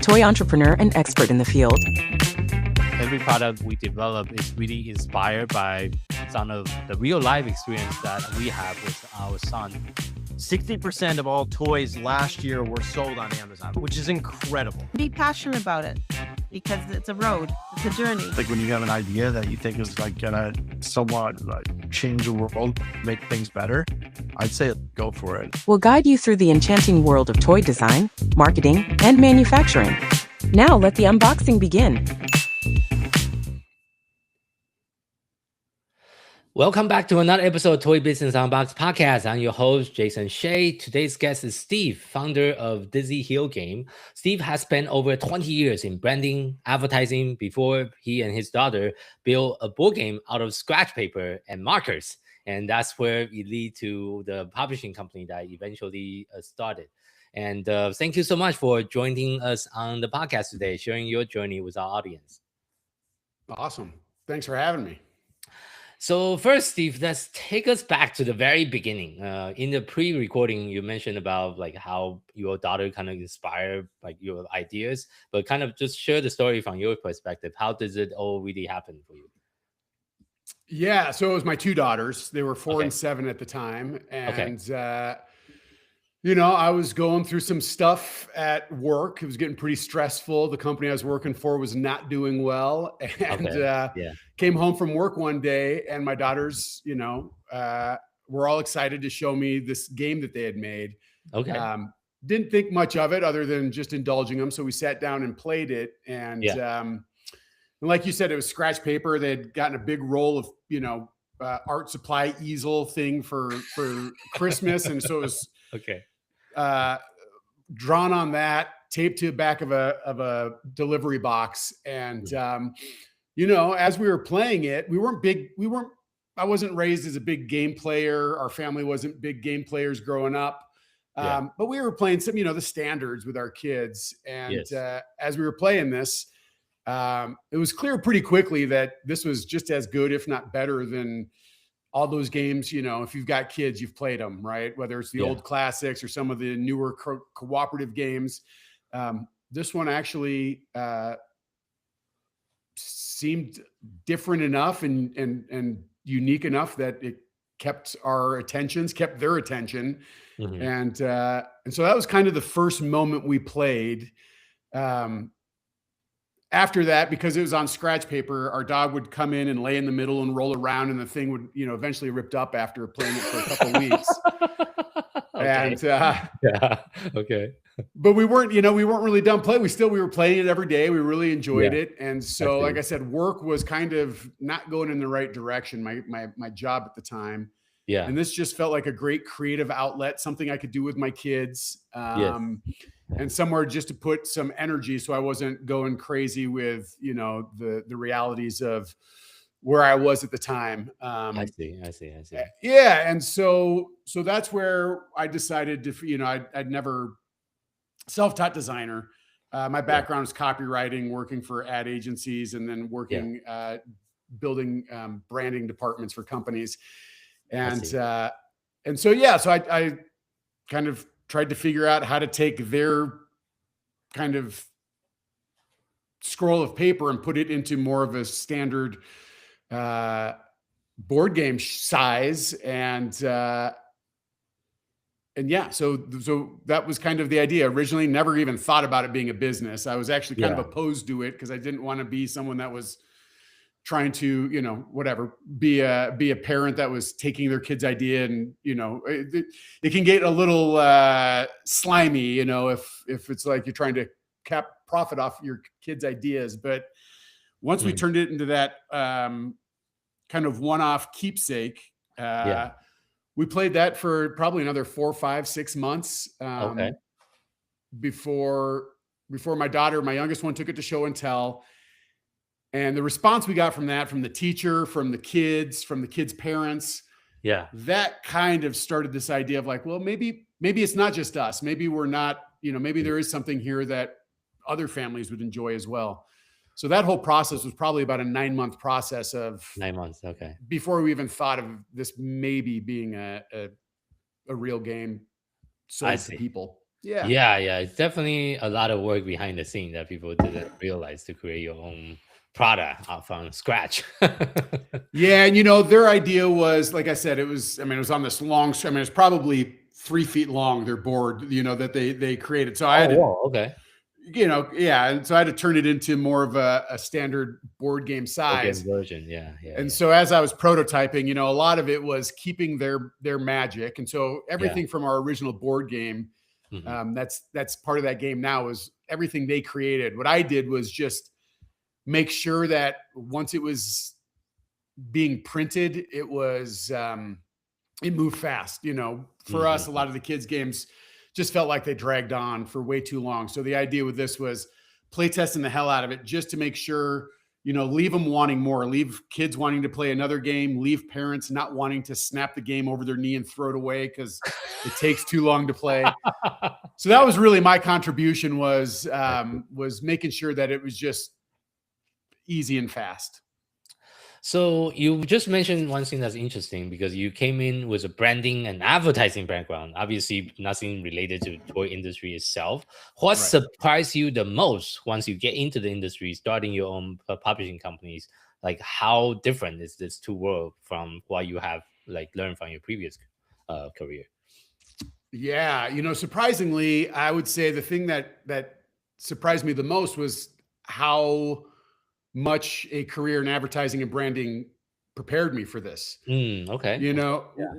toy entrepreneur and expert in the field. Every product we develop is really inspired by some of the real life experience that we have with our son. 60% of all toys last year were sold on Amazon, which is incredible. Be passionate about it because it's a road, it's a journey. Like when you have an idea that you think is like gonna somewhat like change the world, make things better, I'd say go for it. We'll guide you through the enchanting world of toy design, marketing, and manufacturing. Now let the unboxing begin. Welcome back to another episode of Toy Business Unboxed Podcast. I'm your host, Jason Shea. Today's guest is Steve, founder of Dizzy Hill Game. Steve has spent over 20 years in branding, advertising before he and his daughter built a board game out of scratch paper and markers. And that's where it lead to the publishing company that eventually started. And thank you so much for joining us on the podcast today, sharing your journey with our audience. Awesome. Thanks for having me. So first, Steve, let's take us back to the very beginning. In the pre-recording, you mentioned about like how your daughter kind of inspired like your ideas, but kind of just share the story from your perspective. How does it all really happen for you? Yeah, so it was my two daughters. They were 4 and 7 at the time, and I was going through some stuff at work. It was getting pretty stressful. The company I was working for was not doing well, and came home from work one day, and my daughters, were all excited to show me this game that they had made. Didn't think much of it other than just indulging them. So we sat down and played it, and like you said, it was scratch paper. They had gotten a big roll of art supply easel thing for Christmas, and so it was drawn on that, taped to the back of a delivery box. And, as we were playing it, I wasn't raised as a big game player. Our family wasn't big game players growing up. But we were playing some, the standards with our kids. And as we were playing this, it was clear pretty quickly that this was just as good, if not better than all those games. If you've got kids, you've played them, right? Whether it's the old classics or some of the newer cooperative games. This one actually seemed different enough and unique enough that it kept their attention. Mm-hmm. And so that was kind of the first moment we played. After that, because it was on scratch paper, our dog would come in and lay in the middle and roll around, and the thing would, eventually ripped up after playing it for a couple of weeks. But we weren't really done playing. We were playing it every day. We really enjoyed it. And so, like I said, work was kind of not going in the right direction, my job at the time. Yeah. And this just felt like a great creative outlet, something I could do with my kids. And somewhere just to put some energy so I wasn't going crazy with, the realities of where I was at the time. I see. Yeah. And so that's where I decided to, I'd never self-taught designer. My background is copywriting, working for ad agencies, and then working, building branding departments for companies. And so I kind of tried to figure out how to take their kind of scroll of paper and put it into more of a standard board game size. So that was kind of the idea. Originally, never even thought about it being a business. I was actually kind of opposed to it because I didn't want to be someone that was trying to, be a parent that was taking their kid's idea and, it can get a little slimy, if it's like you're trying to cap profit off your kid's ideas. But once we turned it into that kind of one-off keepsake, we played that for probably another 4, 5, 6 months before my youngest one, took it to show and tell. And the response we got from that, from the teacher, from the kids parents, that kind of started this idea of like, well, maybe it's not just us. Maybe we're not, maybe there is something here that other families would enjoy as well. So that whole process was probably about a 9-month process of 9 months. Okay. Before we even thought of this maybe being a real game sold to people. Yeah. Yeah. It's definitely a lot of work behind the scene that people didn't realize to create your own product from scratch. Yeah, and their idea was, like I said, it was on this long. I mean, it's probably 3 feet long. Their board, that they created. So I had to, wow, okay. yeah, and so I had to turn it into more of a standard board game size. Again, version, yeah. And so as I was prototyping, a lot of it was keeping their magic, and so everything from our original board game, that's part of that game now, is everything they created. What I did was just make sure that once it was being printed, it was it moved fast. For us, a lot of the kids' games just felt like they dragged on for way too long. So the idea with this was play testing the hell out of it, just to make sure, leave them wanting more, leave kids wanting to play another game, leave parents not wanting to snap the game over their knee and throw it away because it takes too long to play. So that was really my contribution, was making sure that it was just easy and fast. So you just mentioned one thing that's interesting, because you came in with a branding and advertising background, obviously nothing related to toy industry itself. What surprised you the most once you get into the industry, starting your own publishing companies? Like, how different is this two world from what you have learned from your previous career? Yeah, surprisingly, I would say the thing that surprised me the most was how much a career in advertising and branding prepared me for this. Okay.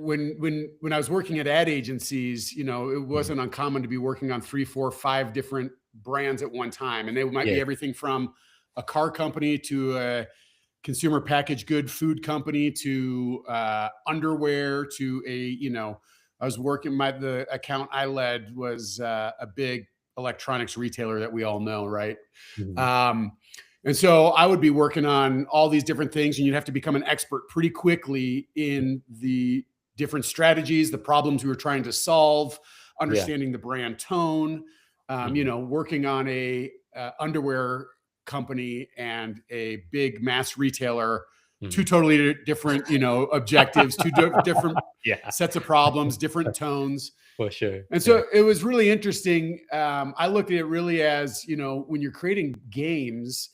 When I was working at ad agencies, it wasn't uncommon to be working on 3, 4, 5 different brands at one time. And they might be everything from a car company to a consumer packaged good food company to underwear to I was working, the account I led was a big electronics retailer that we all know, right? And so I would be working on all these different things, and you'd have to become an expert pretty quickly in the different strategies, the problems we were trying to solve, understanding the brand tone, working on a underwear company and a big mass retailer, two totally different, objectives, two different sets of problems, different tones. For sure. And so it was really interesting. I looked at it really as, when you're creating games,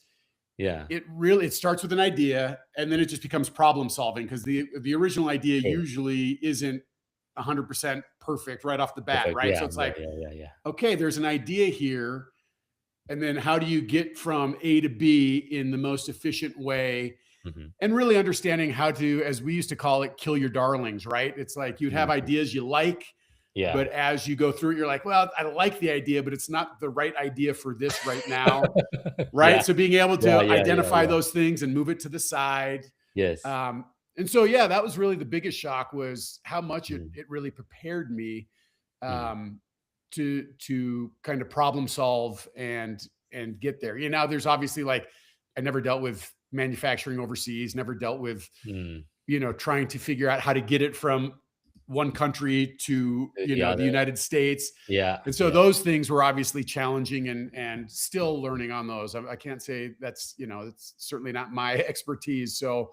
it starts with an idea, and then it just becomes problem solving, because the original idea usually isn't 100% perfect right off the bat, right? So it's okay, there's an idea here, and then how do you get from A to B in the most efficient way? And really understanding how to, as we used to call it, kill your darlings, right? It's like you'd have ideas you like, but as you go through it, you're like, well, I like the idea, but it's not the right idea for this right now. Right. So being able to identify those things and move it to the side. Yes. And so, that was really the biggest shock, was how much it really prepared me to kind of problem solve and get there. Now there's obviously, I never dealt with manufacturing overseas, never dealt with, trying to figure out how to get it from one country to the United States. And so those things were obviously challenging, and still learning on those. I can't say that's it's certainly not my expertise, so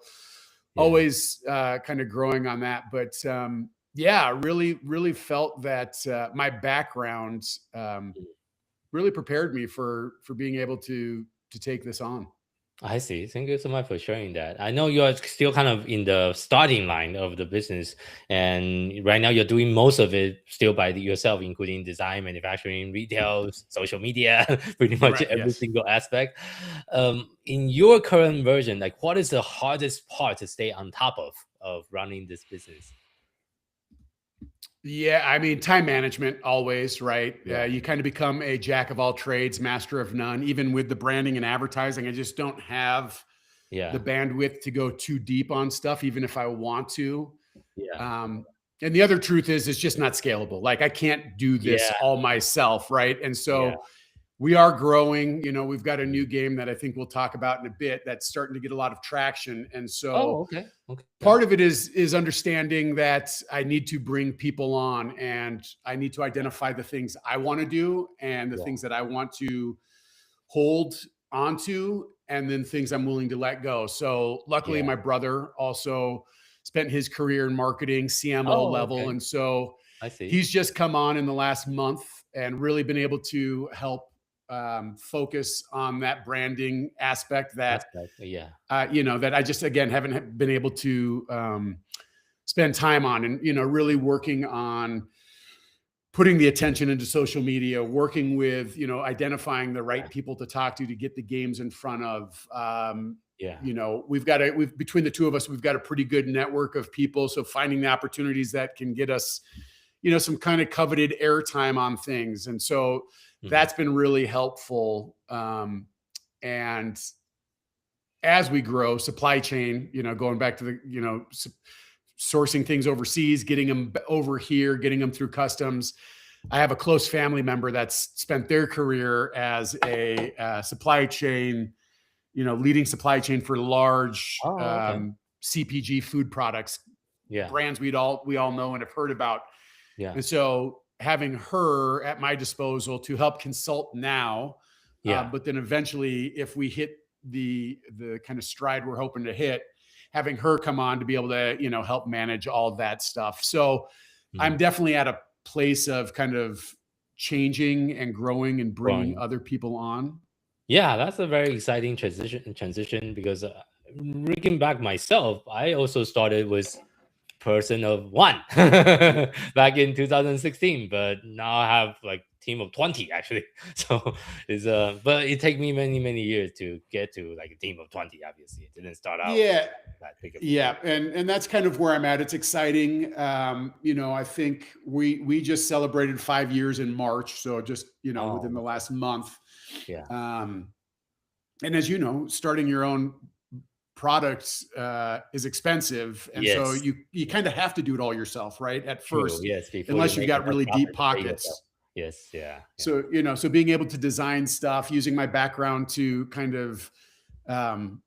always kind of growing on that. But really felt that my background really prepared me for being able to take this on. I see. Thank you so much for sharing that. I know you're still kind of in the starting line of the business, and right now you're doing most of it still by yourself, including design, manufacturing, retail, social media, pretty much every single aspect. In your current version, what is the hardest part to stay on top of running this business? Yeah, I mean, time management always, right? You kind of become a jack of all trades, master of none. Even with the branding and advertising, I just don't have the bandwidth to go too deep on stuff, even if I want to. And the other truth is, it's just not scalable. I can't do this all myself, right? And so we are growing. We've got a new game that I think we'll talk about in a bit that's starting to get a lot of traction. And so part of it is understanding that I need to bring people on, and I need to identify the things I want to do and the things that I want to hold onto, and then things I'm willing to let go. So luckily my brother also spent his career in marketing, CMO level. And so I see. He's just come on in the last month and really been able to help focus on that branding aspect that yeah. that I just again haven't been able to spend time on, and really working on putting the attention into social media, working with identifying the right people to talk to get the games in front of. Yeah. We've between the two of us, we've got a pretty good network of people. So finding the opportunities that can get us, some kind of coveted airtime on things. And so that's been really helpful. And as we grow, supply chain, going back to the, sourcing things overseas, getting them over here, getting them through customs. I have a close family member that's spent their career as a supply chain, leading supply chain for large CPG food products, brands we all know and have heard about. Yeah. And so having her at my disposal to help consult now, but then eventually if we hit the kind of stride we're hoping to hit, having her come on to be able to, help manage all of that stuff. So I'm definitely at a place of kind of changing and growing and bringing other people on. Yeah, that's a very exciting transition because looking back myself, I also started with person of 1 back in 2016, but now I have like team of 20 actually. So it's but it took me many years to get to like a team of 20. Obviously, it didn't start out that big of a and that's kind of where I'm at. It's exciting. I think we just celebrated 5 years in March, so just within the last month. Yeah. And as you know, starting your own products is expensive, and so you kind of have to do it all yourself, right? At first, unless you've got really deep pockets. Yes, yeah. So so being able to design stuff, using my background to kind of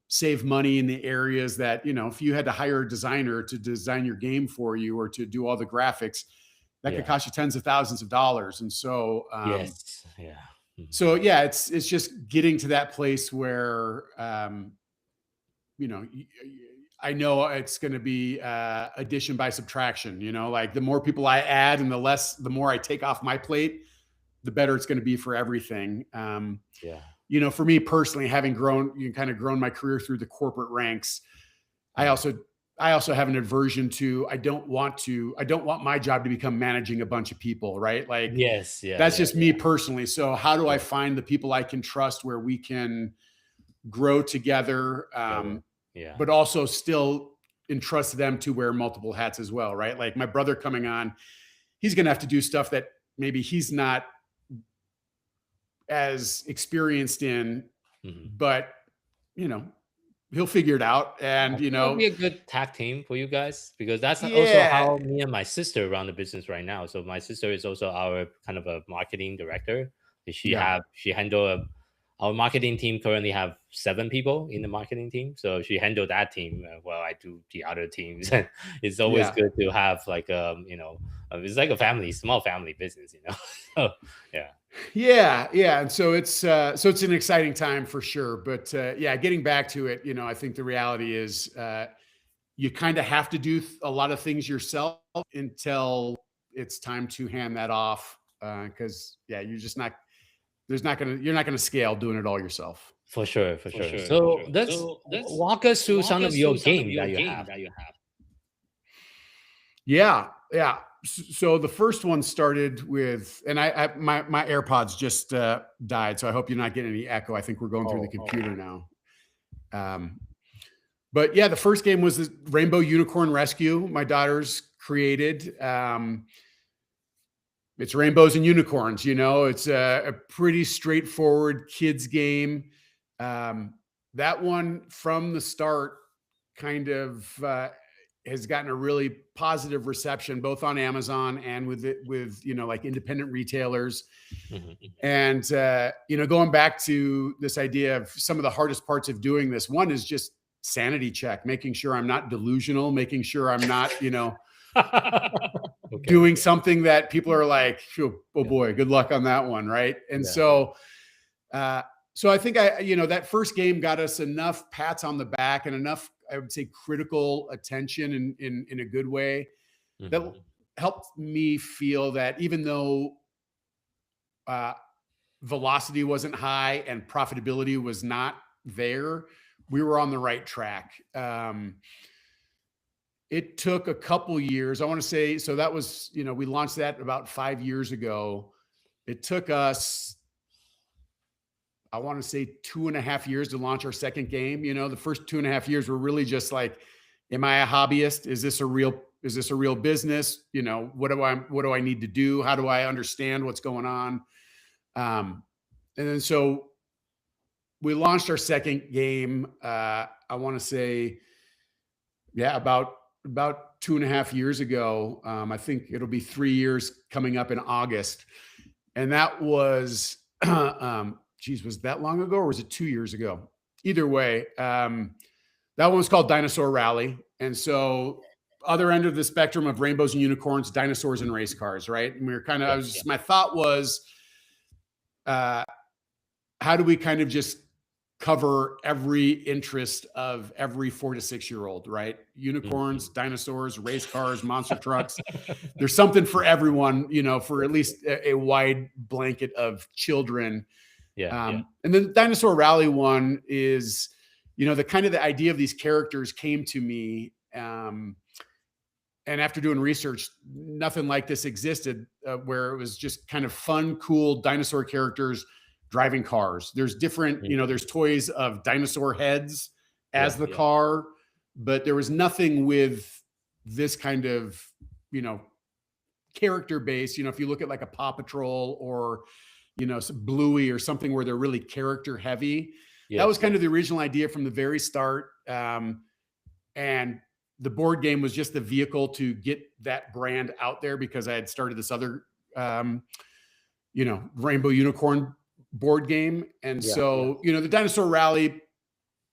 save money in the areas that if you had to hire a designer to design your game for you or to do all the graphics, that could cost you tens of thousands of dollars. And so So it's just getting to that place where I know it's going to be addition by subtraction. Like the more people I add and the more I take off my plate, the better it's going to be for everything. For me personally, having grown my career through the corporate ranks, I also have an aversion to, I don't want my job to become managing a bunch of people, right? Like, that's just me personally. So how do I find the people I can trust where we can grow together, but also still entrust them to wear multiple hats as well, right? Like my brother coming on, he's going to have to do stuff that maybe he's not as experienced in, but he'll figure it out. And it'll be a good tag team for you guys, because that's also how me and my sister run the business right now. So my sister is also our kind of a marketing director. She handle our marketing team currently have 7 people in the marketing team. So she handled that team while I do the other teams. And it's always good to have like, it's like a small family business, So, And so it's an exciting time for sure. But getting back to it, I think the reality is you kind of have to do a lot of things yourself until it's time to hand that off. Because you're just not. You're not going to scale doing it all yourself. For sure. So let's walk us through some of your game that you have. Yeah. So the first one started with, and my AirPods just died, so I hope you're not getting any echo. I think we're going through the computer now. But the first game was the Rainbow Unicorn Rescue. My daughters created. It's rainbows and unicorns, it's a pretty straightforward kids game. That one from the start kind of has gotten a really positive reception, both on Amazon and with like independent retailers. And, going back to this idea of some of the hardest parts of doing this, one is just sanity check, making sure I'm not delusional, making sure I'm not, doing something that people are like, oh boy, good luck on that one, right? And so I think that first game got us enough pats on the back and enough, I would say, critical attention in a good way that helped me feel that even though velocity wasn't high and profitability was not there, we were on the right track. It took a couple years. I want to say, so that was, we launched that about 5 years ago. It took us, I want to say 2.5 years to launch our second game. The first 2.5 years were really just like, am I a hobbyist? Is this a real business? What do I need to do? How do I understand what's going on? And then so we launched our second game. I want to say, about 2.5 years ago. I think it'll be 3 years coming up in August. And that was, was that long ago or was it 2 years ago? Either way, that one was called Dinosaur Rally. And so other end of the spectrum of rainbows and unicorns, dinosaurs and race cars, right? And we were kind of, my thought was, how do we kind of just cover every interest of every 4 to 6 year old, right? Unicorns, dinosaurs, race cars, monster trucks. There's something for everyone, for at least a wide blanket of children. And then Dinosaur Rally one is, the idea of these characters came to me. And after doing research, nothing like this existed, where it was just kind of fun, cool dinosaur characters driving cars. There's different, there's toys of dinosaur heads as the car, but there was nothing with this kind of, character base. If you look at like a Paw Patrol or, Bluey or something where they're really character heavy, that was kind of the original idea from the very start. And the board game was just the vehicle to get that brand out there because I had started this other, Rainbow Unicorn board game. And the Dinosaur Rally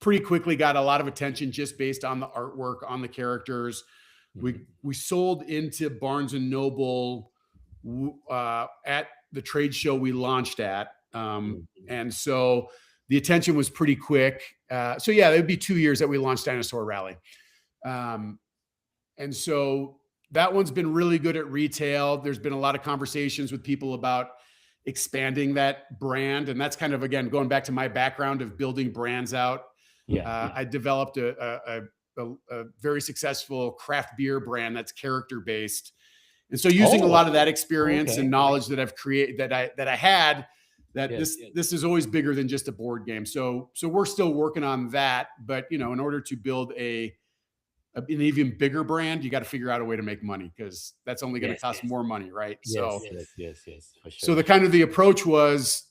pretty quickly got a lot of attention just based on the artwork, on the characters. We sold into Barnes and Noble at the trade show we launched at. And so the attention was pretty quick. It would be 2 years that we launched Dinosaur Rally. And so that one's been really good at retail. There's been a lot of conversations with people about expanding that brand. And that's kind of, again, going back to my background of building brands out. I developed a very successful craft beer brand that's character based. And so using a lot of that experience and knowledge that I've created, that I had, this is always bigger than just a board game. So we're still working on that, but in order to build an even bigger brand, you got to figure out a way to make money because that's only going to cost more money, right? Yes, for sure. So the approach was,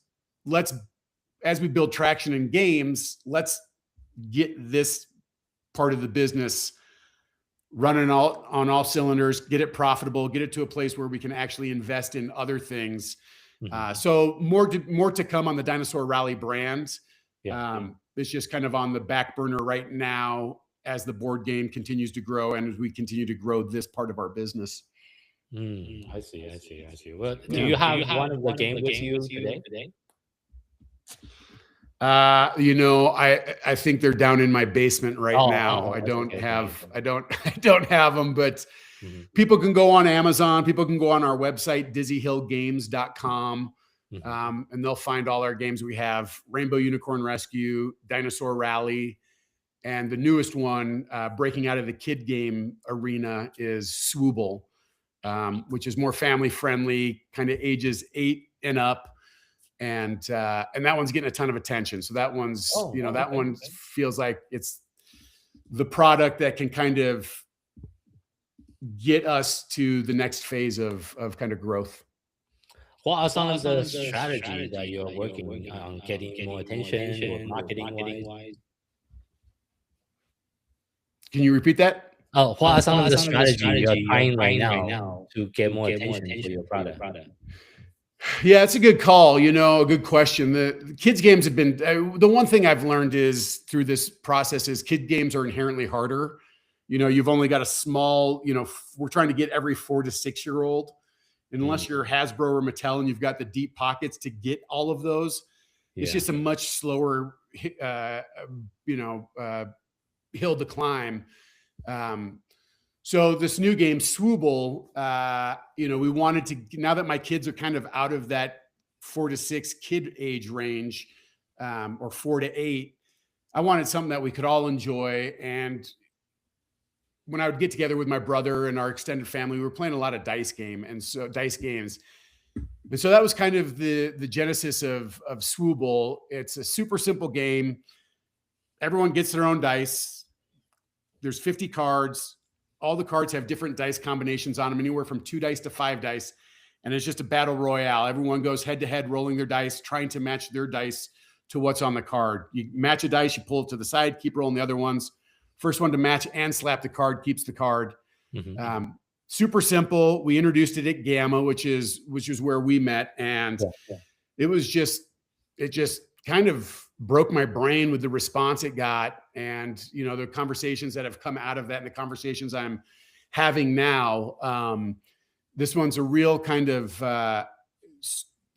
as we build traction in games, let's get this part of the business running on all cylinders, get it profitable, get it to a place where we can actually invest in other things. So more to come on the Dinosaur Rally brand. It's just kind of on the back burner right now as the board game continues to grow and as we continue to grow this part of our business. I see. Well, do you have one of the games with you today? I think they're down in my basement right now. I don't have them, but people can go on Amazon. People can go on our website, dizzyhillgames.com, and they'll find all our games we have: Rainbow Unicorn Rescue, Dinosaur Rally, and the newest one, breaking out of the kid game arena, is Swooble, which is more family friendly, kind of ages 8 and up. And that one's getting a ton of attention. So that one's, one feels like it's the product that can kind of get us to the next phase of kind of growth. What are some of the strategies that you're working on getting more attention or marketing wise? Can you repeat that? What are some of the strategies you're trying right now to get more attention for your product? Yeah, it's a good call. A good question. The kids games have been, the one thing I've learned is through this process is kid games are inherently harder. You've only got a small, we're trying to get every 4 to 6 year old, unless you're Hasbro or Mattel and you've got the deep pockets to get all of those. It's just a much slower, hill to climb. So this new game, Swooble, we wanted to, now that my kids are kind of out of that 4 to 6 kid age range, or 4 to 8. I wanted something that we could all enjoy. And when I would get together with my brother and our extended family, we were playing a lot of dice games. And so that was kind of the genesis of Swooble. It's a super simple game. Everyone gets their own dice. There's 50 cards. All the cards have different dice combinations on them, anywhere from 2 dice to 5 dice. And it's just a battle royale. Everyone goes head to head, rolling their dice, trying to match their dice to what's on the card. You match a dice, you pull it to the side, keep rolling the other ones. First one to match and slap the card keeps the card. Super simple. We introduced it at Gamma, which is where we met. And it just kind of broke my brain with the response it got. And, you know, the conversations that have come out of that and the conversations I'm having now. This one's a real kind of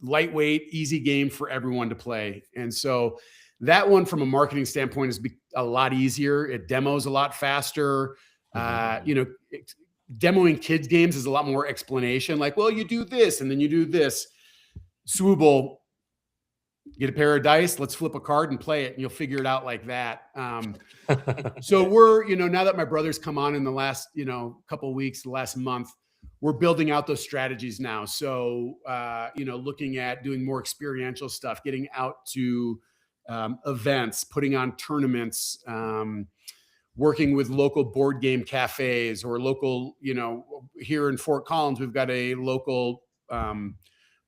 lightweight, easy game for everyone to play. And so that one from a marketing standpoint is a lot easier. It demos a lot faster. You know, demoing kids games is a lot more explanation. Like, well, you do this and then you do this. Swooble, get a pair of dice, let's flip a card and play it, and you'll figure it out like that. So we're, you know, now that my brother's come on in the last, you know, couple of weeks, the last month, we're building out those strategies now. So, you know, looking at doing more experiential stuff, getting out to events, putting on tournaments, working with local board game cafes or local, you know, here in Fort Collins, we've got a local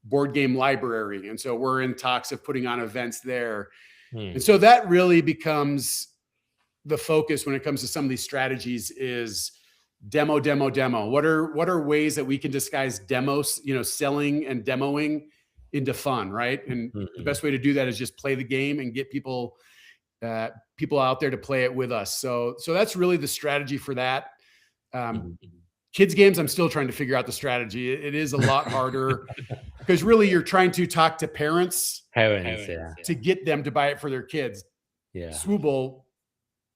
board game library. And so we're in talks of putting on events there. And so that really becomes the focus when it comes to some of these strategies is demo. What are ways that we can disguise demos, you know, selling and demoing into fun, right? And the best way to do that is just play the game and get people out there to play it with us. So that's really the strategy for that. Kids games, I'm still trying to figure out the strategy. It is a lot harder because really you're trying to talk to parents to get them to buy it for their kids. Swooble,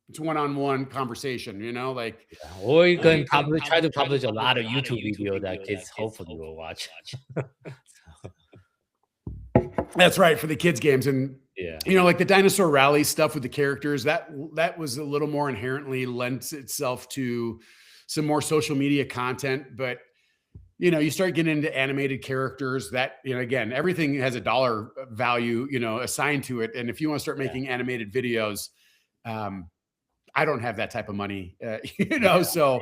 it's one-on-one conversation, you know, like. Or you can try to publish a lot of YouTube videos that kids hopefully will watch. That's right, for the kids games. And you know, like the Dinosaur Rally stuff with the characters, that was a little more inherently lends itself to some more social media content. But you know, you start getting into animated characters that, you know, again, everything has a dollar value, you know, assigned to it. And if you want to start making animated videos, I don't have that type of money, you know, so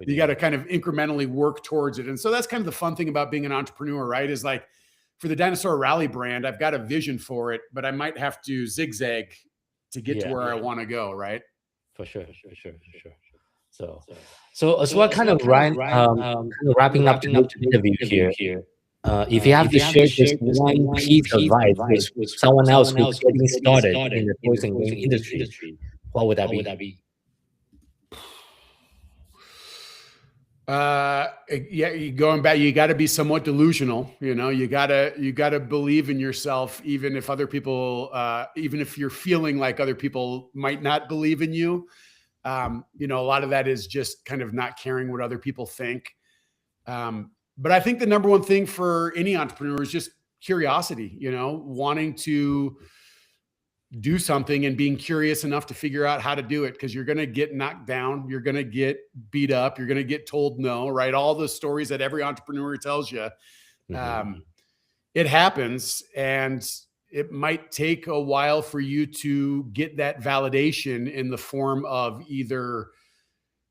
you got to kind of incrementally work towards it. And so that's kind of the fun thing about being an entrepreneur, right? Is like for the Dinosaur Rally brand, I've got a vision for it, but I might have to zigzag to get to where I want to go. Right. For sure. So as well, kind of wrapping up the interview here. If you have to share just one piece of advice with someone else who's getting started in the toys and game industry, what would that be? You going back, you got to be somewhat delusional. You know, you gotta believe in yourself, even if other people, even if you're feeling like other people might not believe in you. You know, a lot of that is just kind of not caring what other people think. But I think the number one thing for any entrepreneur is just curiosity, you know, wanting to do something and being curious enough to figure out how to do it, because you're going to get knocked down. You're going to get beat up. You're going to get told no, right? All the stories that every entrepreneur tells you. It happens, and it might take a while for you to get that validation in the form of either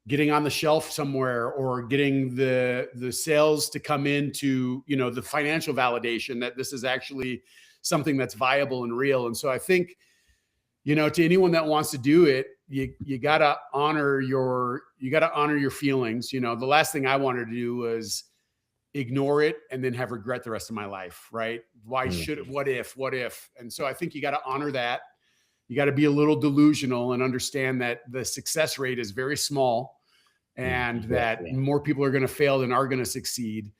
getting on the shelf somewhere or getting the sales to come into, you know, the financial validation that this is actually something that's viable and real. And so I think, you know, to anyone that wants to do it, you gotta honor your feelings. You know, the last thing I wanted to do was ignore it and then have regret the rest of my life. Right? Why should it? What if? And so I think you got to honor that. You got to be a little delusional and understand that the success rate is very small, and that more people are going to fail than are going to succeed.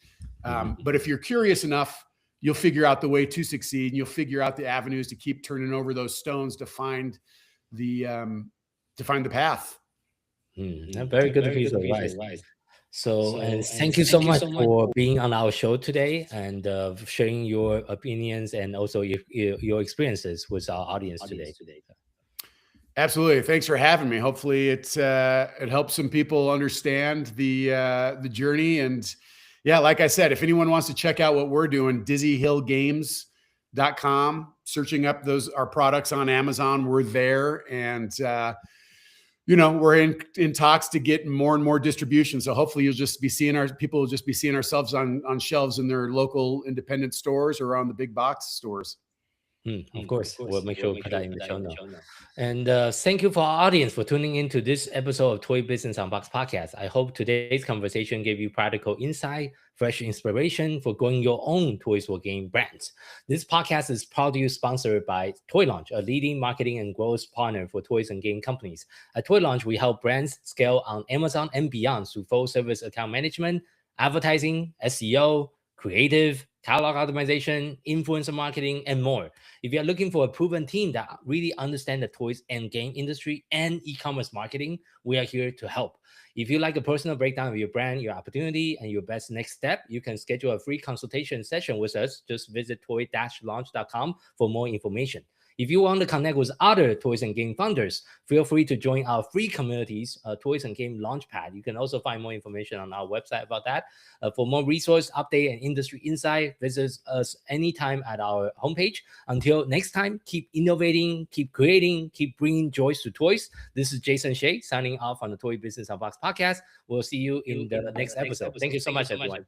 But if you're curious enough, you'll figure out the way to succeed, and you'll figure out the avenues to keep turning over those stones to find the path. A very good piece of advice. So, and thank you so much for being on our show today and sharing your opinions and also your experiences with our audience today. Absolutely. Thanks for having me. Hopefully it helps some people understand the journey. And yeah, like I said, if anyone wants to check out what we're doing, dizzyhillgames.com, searching up our products on Amazon, we're there. And we're in talks to get more and more distribution. So hopefully people will just be seeing ourselves on shelves in their local independent stores or on the big box stores. Of course, we'll make sure we put that in the show notes. And thank you for our audience for tuning into this episode of Toy Business Unboxed podcast. I hope today's conversation gave you practical insight, fresh inspiration for growing your own Toys for Game brands. This podcast is proudly sponsored by Toy Launch, a leading marketing and growth partner for toys and game companies. At Toy Launch, we help brands scale on Amazon and beyond through full service account management, advertising, SEO, creative, catalog optimization, influencer marketing, and more. If you're looking for a proven team that really understands the toys and game industry and e-commerce marketing, we are here to help. If you like a personal breakdown of your brand, your opportunity, and your best next step, you can schedule a free consultation session with us. Just visit toy-launch.com for more information. If you want to connect with other toys and game founders, feel free to join our free communities, Toys and Game Launchpad. You can also find more information on our website about that. For more resource update and industry insight, visit us anytime at our homepage. Until next time, keep innovating, keep creating, keep bringing joy to toys. This is Jason Shea signing off on the Toy Business Unboxed podcast. We'll see you in the next episode. Thank you so much, everyone.